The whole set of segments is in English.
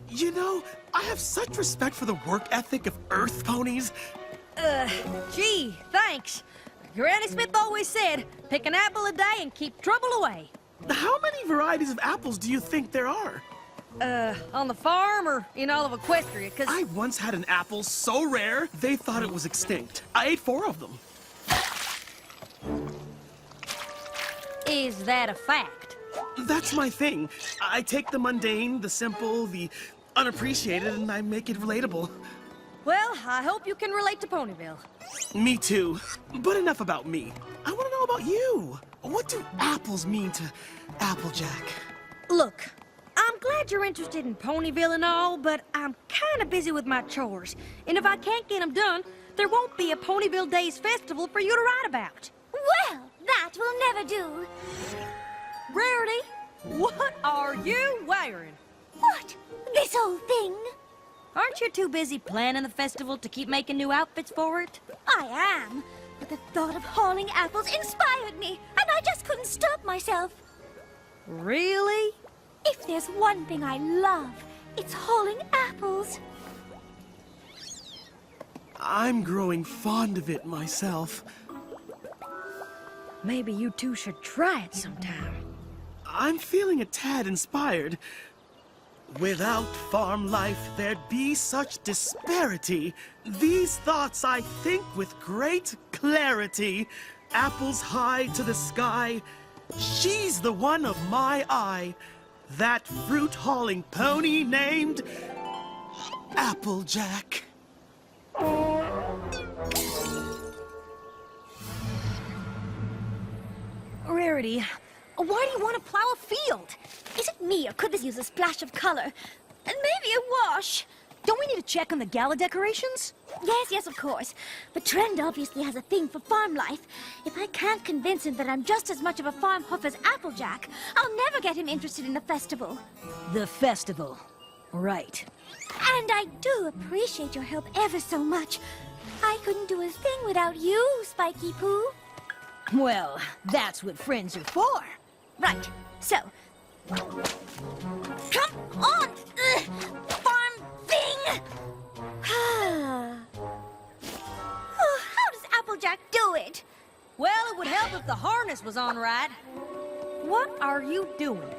You know, I have such respect for the work ethic of Earth ponies. Gee, thanks. Granny Smith always said, pick an apple a day and keep trouble away. How many varieties of apples do you think there are? On the farm or in all of Equestria, 'cause... I once had an apple so rare, they thought it was extinct. I ate 4 of them. Is that a fact? That's my thing. I take the mundane, the simple, the unappreciated, and I make it relatable. Well, I hope you can relate to Ponyville. Me too. But enough about me. I want to know about you. What do apples mean to Applejack? Look, I'm glad you're interested in Ponyville and all, but I'm kind of busy with my chores. And if I can't get them done, there won't be a Ponyville Days festival for you to write about. Well, that will never do. Rarity, what are you wearing? What? This whole thing? Aren't you too busy planning the festival to keep making new outfits for it? I am. But the thought of hauling apples inspired me, and I just couldn't stop myself. Really? If there's one thing I love, it's hauling apples. I'm growing fond of it myself. Maybe you two should try it sometime. I'm feeling a tad inspired. Without farm life, there'd be such disparity. These thoughts I think with great clarity. Apples high to the sky. She's the one of my eye. That fruit-hauling pony named Applejack. Rarity, why do you want to plow a field? Is it me, or could this use a splash of color? And maybe a wash. Don't we need to check on the gala decorations? Yes, of course. But Trend obviously has a thing for farm life. If I can't convince him that I'm just as much of a farm hoof as Applejack, I'll never get him interested in the festival. The festival. Right. And I do appreciate your help ever so much. I couldn't do a thing without you, Spiky Poo. Well, that's what friends are for. Right, so... Come on, farm thing! Oh, how does Applejack do it? Well, it would help if the harness was on right. What are you doing?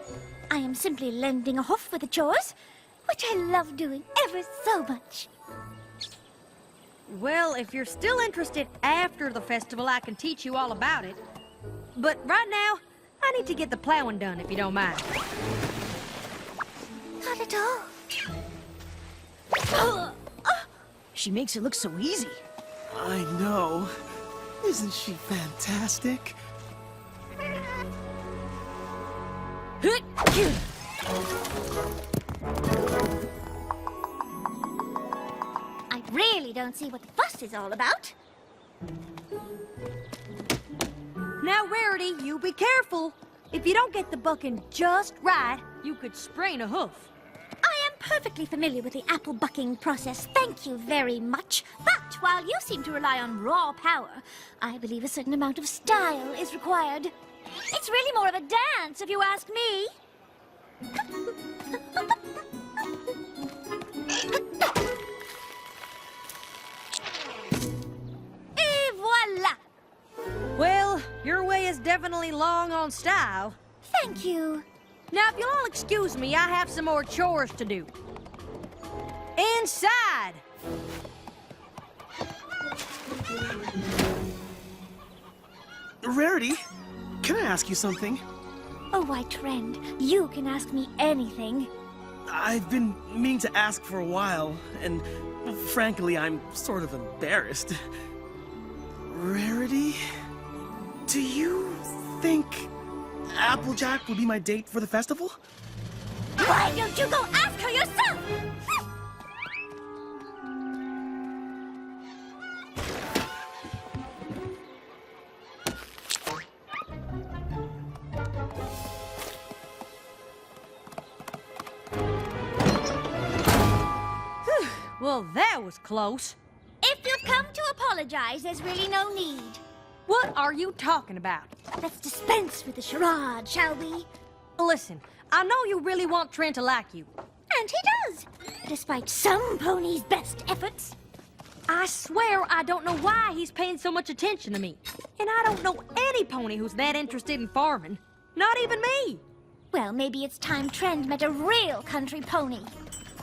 I am simply lending a hoof with the chores, which I love doing ever so much. Well, if you're still interested after the festival, I can teach you all about it. But right now, I need to get the plowing done, if you don't mind. Not at all. She makes it look so easy. I know. Isn't she fantastic? I really don't see what the fuss is all about. Now, Rarity, you be careful. If you don't get the bucking just right, you could sprain a hoof. I am perfectly familiar with the apple bucking process, thank you very much. But while you seem to rely on raw power, I believe a certain amount of style is required. It's really more of a dance, if you ask me. Et voila! Well, your way is definitely long on style. Thank you. Now, if you'll all excuse me, I have some more chores to do. Inside! Rarity, can I ask you something? Oh, why, Trend, you can ask me anything. I've been meaning to ask for a while, and frankly, I'm sort of embarrassed. Rarity, do you think Applejack will be my date for the festival? Why don't you go ask her yourself? Well, that was close. If you've come to apologize, there's really no need. What are you talking about? Let's dispense with the charade, shall we? Listen, I know you really want Trent to like you. And he does, despite some ponies' best efforts. I swear I don't know why he's paying so much attention to me. And I don't know any pony who's that interested in farming. Not even me. Well, maybe it's time Trend met a real country pony.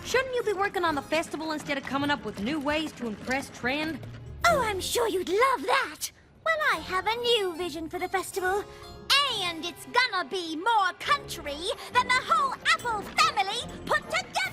Shouldn't you be working on the festival instead of coming up with new ways to impress Trend? Oh, I'm sure you'd love that. Well, I have a new vision for the festival. And it's gonna be more country than the whole Apple family put together!